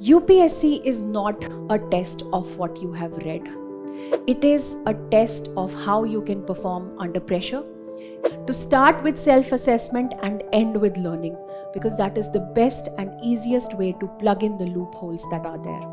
UPSC is not a test of what you have read. It is a test of how you can perform under pressure. To start with self-assessment and end with learning, because that is the best and easiest way to plug in the loopholes that are there.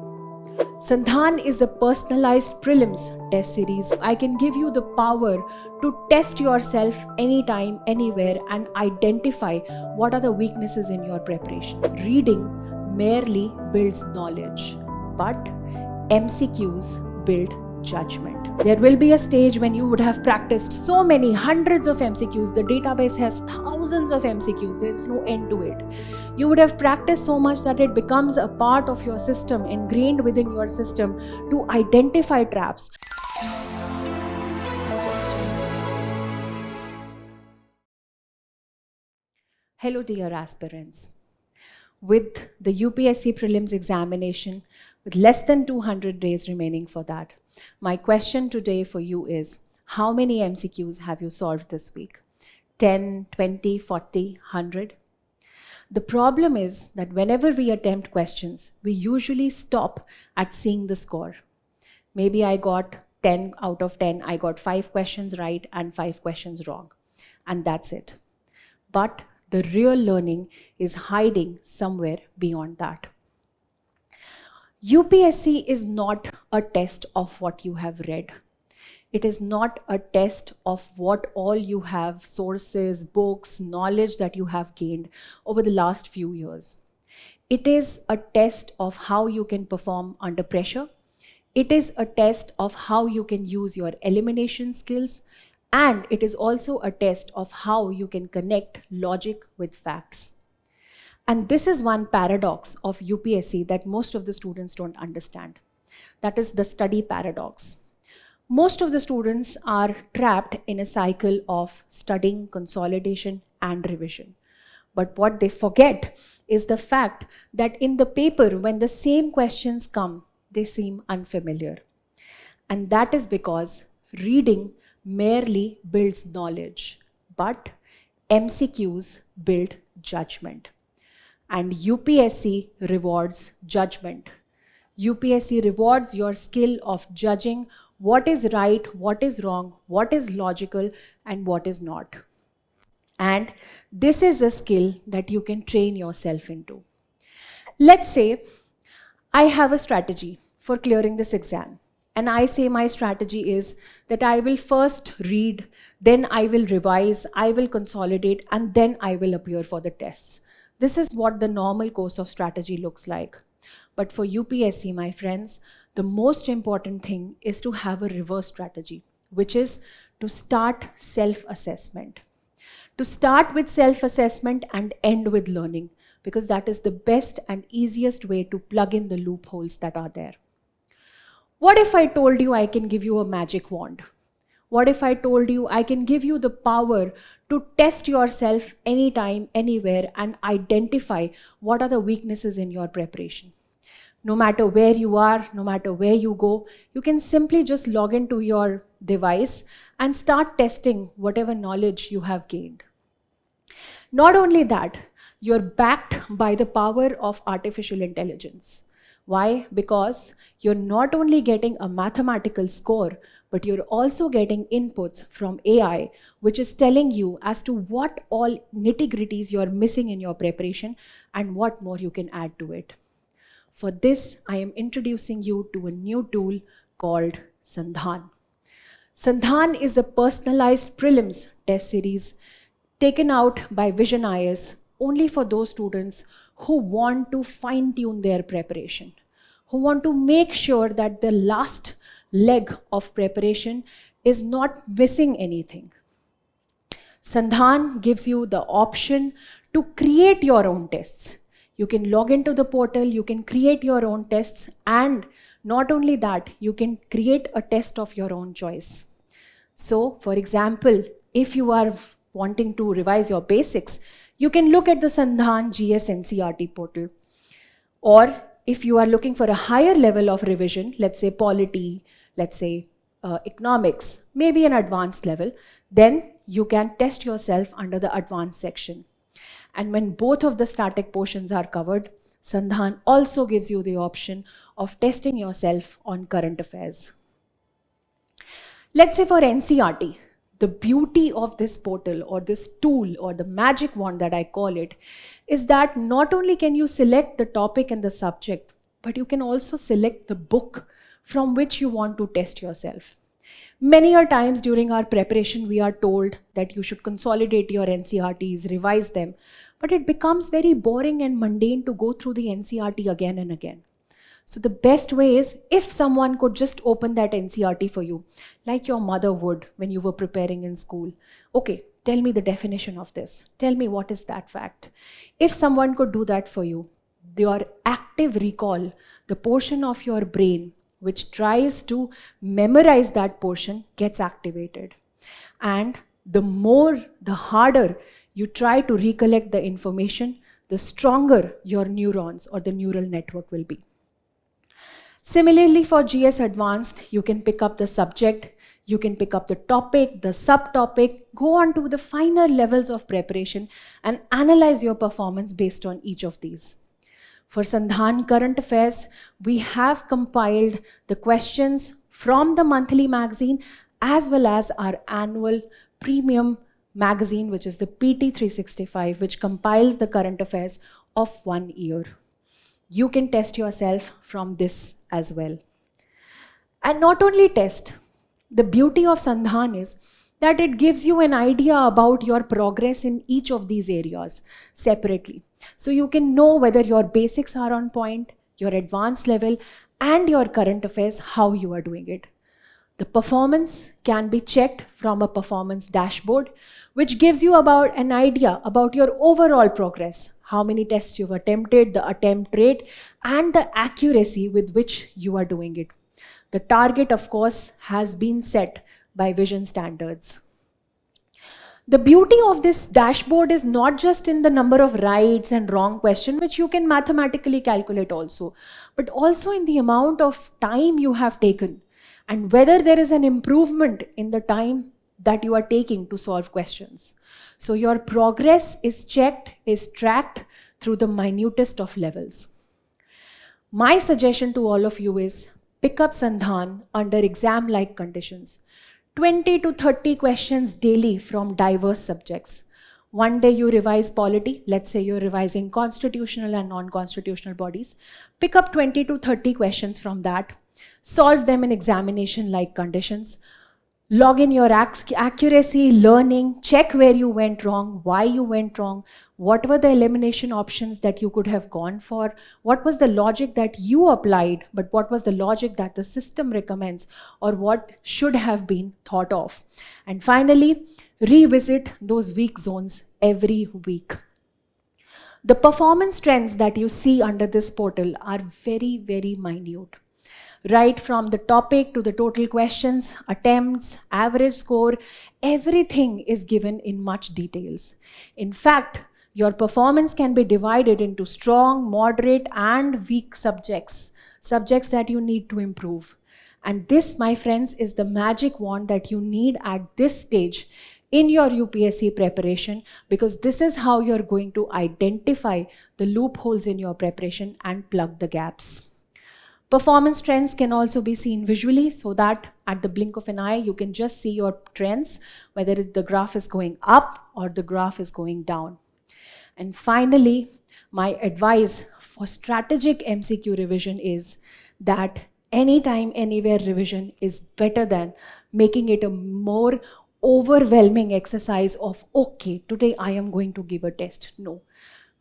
Sandhan is the personalized prelims test series. I can give you the power to test yourself anytime, anywhere, and identify what are the weaknesses in your preparation. Reading merely builds knowledge, but MCQs build judgment. There will be a stage when you would have practiced so many hundreds of MCQs. The database has thousands of MCQs. There is no end to it. You would have practiced so much that it becomes a part of your system, ingrained within your system to identify traps. Hello dear aspirants. With the UPSC Prelims examination, with less than 200 days remaining for that, my question today for you is, how many MCQs have you solved this week? 10, 20, 40, 100? The problem is that whenever we attempt questions, we usually stop at seeing the score. Maybe I got 10 out of 10, I got 5 questions right and 5 questions wrong, and that's it. But the real learning is hiding somewhere beyond that. UPSC is not a test of what you have read. It is not a test of what all you have, sources, books, knowledge that you have gained over the last few years. It is a test of how you can perform under pressure. It is a test of how you can use your elimination skills. And it is also a test of how you can connect logic with facts. And this is one paradox of UPSC that most of the students don't understand. That is the study paradox. Most of the students are trapped in a cycle of studying, consolidation, and revision. But what they forget is the fact that in the paper, when the same questions come, they seem unfamiliar. And that is because reading merely builds knowledge, but MCQs build judgment. And UPSC rewards judgment. UPSC rewards your skill of judging what is right, what is wrong, what is logical, and what is not. And this is a skill that you can train yourself into. Let's say I have a strategy for clearing this exam. And I say my strategy is that I will first read, then I will revise, I will consolidate, and then I will appear for the tests. This is what the normal course of strategy looks like. But for UPSC, my friends, the most important thing is to have a reverse strategy, which is to start self-assessment. To start with self-assessment and end with learning, because that is the best and easiest way to plug in the loopholes that are there. What if I told you I can give you a magic wand? What if I told you I can give you the power to test yourself anytime, anywhere, and identify what are the weaknesses in your preparation? No matter where you are, no matter where you go, you can simply just log into your device and start testing whatever knowledge you have gained. Not only that, you're backed by the power of artificial intelligence. Why? Because you're not only getting a mathematical score, but you're also getting inputs from AI, which is telling you as to what all nitty-gritties you're missing in your preparation and what more you can add to it. For this, I am introducing you to a new tool called Sandhan. Sandhan is the personalized prelims test series taken out by Vision IS only for those students who want to fine-tune their preparation, who want to make sure that the last leg of preparation is not missing anything. Sandhan gives you the option to create your own tests. You can log into the portal, you can create your own tests, and not only that, you can create a test of your own choice. So, for example, if you are wanting to revise your basics, you can look at the Sandhan GS NCERT portal. Or if you are looking for a higher level of revision, let's say polity, let's say economics, maybe an advanced level, then you can test yourself under the advanced section. And when both of the static portions are covered, Sandhan also gives you the option of testing yourself on current affairs. Let's say for NCERT, the beauty of this portal or this tool or the magic wand that I call it is that not only can you select the topic and the subject, but you can also select the book from which you want to test yourself. Many a times during our preparation, we are told that you should consolidate your NCERTs, revise them, but it becomes very boring and mundane to go through the NCERT again and again. So the best way is if someone could just open that NCERT for you, like your mother would when you were preparing in school. Okay, tell me the definition of this. Tell me what is that fact. If someone could do that for you, your active recall, the portion of your brain which tries to memorize that portion gets activated. And the harder you try to recollect the information, the stronger your neurons or the neural network will be. Similarly, for GS Advanced, you can pick up the subject, you can pick up the topic, the subtopic, go on to the finer levels of preparation and analyze your performance based on each of these. For Sandhan Current Affairs, we have compiled the questions from the monthly magazine as well as our annual premium magazine, which is the PT 365, which compiles the current affairs of 1 year. You can test yourself from this as well. And not only test, the beauty of Sandhan is that it gives you an idea about your progress in each of these areas separately. So you can know whether your basics are on point, your advanced level, and your current affairs, how you are doing it. The performance can be checked from a performance dashboard, which gives you about an idea about your overall progress, how many tests you've attempted, the attempt rate, and the accuracy with which you are doing it. The target, of course, has been set by vision standards. The beauty of this dashboard is not just in the number of rights and wrong question, which you can mathematically calculate also, but also in the amount of time you have taken and whether there is an improvement in the time that you are taking to solve questions. So your progress is checked, is tracked through the minutest of levels. My suggestion to all of you is pick up Sandhan under exam-like conditions. 20 to 30 questions daily from diverse subjects. One day you revise polity, let's say you're revising constitutional and non-constitutional bodies. Pick up 20 to 30 questions from that, solve them in examination-like conditions. Log in your accuracy, learning, check where you went wrong, why you went wrong, what were the elimination options that you could have gone for, what was the logic that you applied, but what was the logic that the system recommends, or what should have been thought of. And finally, revisit those weak zones every week. The performance trends that you see under this portal are very, very minute. Right from the topic to the total questions, attempts, average score, everything is given in much details. In fact, your performance can be divided into strong, moderate, and weak subjects that you need to improve. And this, my friends, is the magic wand that you need at this stage in your UPSC preparation, because this is how you're going to identify the loopholes in your preparation and plug the gaps. Performance trends can also be seen visually so that at the blink of an eye, you can just see your trends, whether the graph is going up or the graph is going down. And finally, my advice for strategic MCQ revision is that anytime, anywhere revision is better than making it a more overwhelming exercise of, okay, today I am going to give a test. No.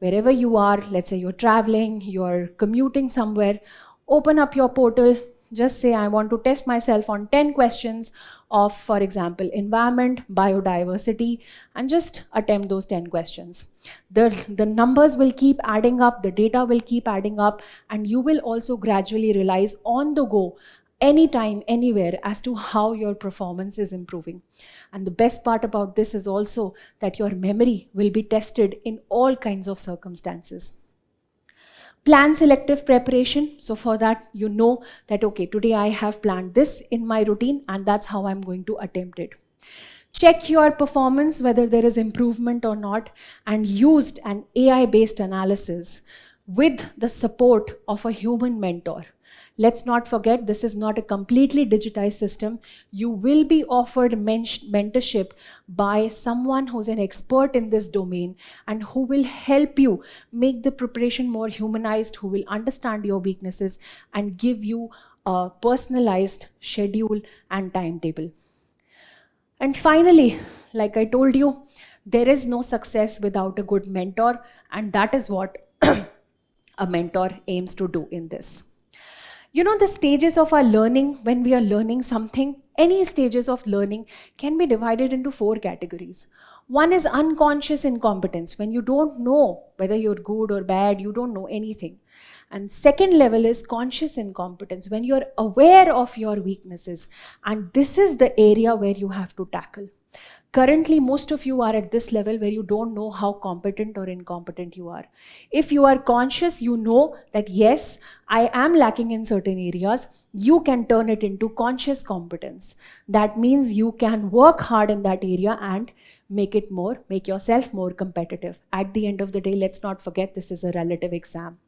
Wherever you are, let's say you're traveling, you're commuting somewhere, open up your portal, just say I want to test myself on 10 questions of, for example, environment, biodiversity, and just attempt those 10 questions. The numbers will keep adding up, the data will keep adding up, and you will also gradually realize on the go, anytime, anywhere, as to how your performance is improving. And the best part about this is also that your memory will be tested in all kinds of circumstances. Plan selective preparation. So for that, you know that, okay, today I have planned this in my routine and that's how I'm going to attempt it. Check your performance, whether there is improvement or not, and used an AI-based analysis with the support of a human mentor. Let's not forget, this is not a completely digitized system. You will be offered mentorship by someone who's an expert in this domain and who will help you make the preparation more humanized, who will understand your weaknesses and give you a personalized schedule and timetable. And finally, like I told you, there is no success without a good mentor, and that is what a mentor aims to do in this. You know, the stages of our learning, when we are learning something, any stages of learning can be divided into 4 categories. One is unconscious incompetence, when you don't know whether you're good or bad, you don't know anything. And second level is conscious incompetence, when you're aware of your weaknesses, and this is the area where you have to tackle. Currently, most of you are at this level where you don't know how competent or incompetent you are. If you are conscious, you know that yes, I am lacking in certain areas. You can turn it into conscious competence. That means you can work hard in that area and make yourself more competitive. At the end of the day, let's not forget this is a relative exam.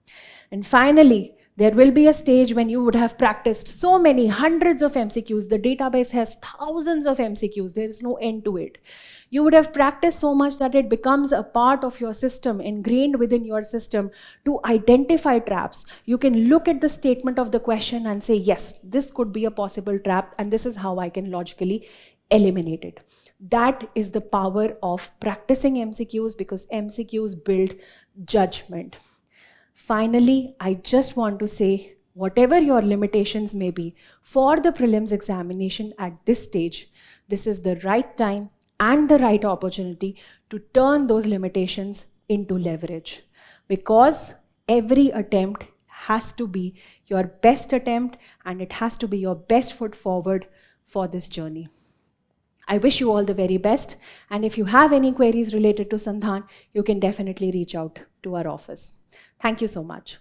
And finally, there will be a stage when you would have practiced so many hundreds of MCQs. The database has thousands of MCQs. There is no end to it. You would have practiced so much that it becomes a part of your system, ingrained within your system to identify traps. You can look at the statement of the question and say, yes, this could be a possible trap, and this is how I can logically eliminate it. That is the power of practicing MCQs, because MCQs build judgment. Finally, I just want to say, whatever your limitations may be for the prelims examination at this stage, this is the right time and the right opportunity to turn those limitations into leverage, because every attempt has to be your best attempt and it has to be your best foot forward for this journey. I wish you all the very best, and if you have any queries related to Sandhan, you can definitely reach out to our office. Thank you so much.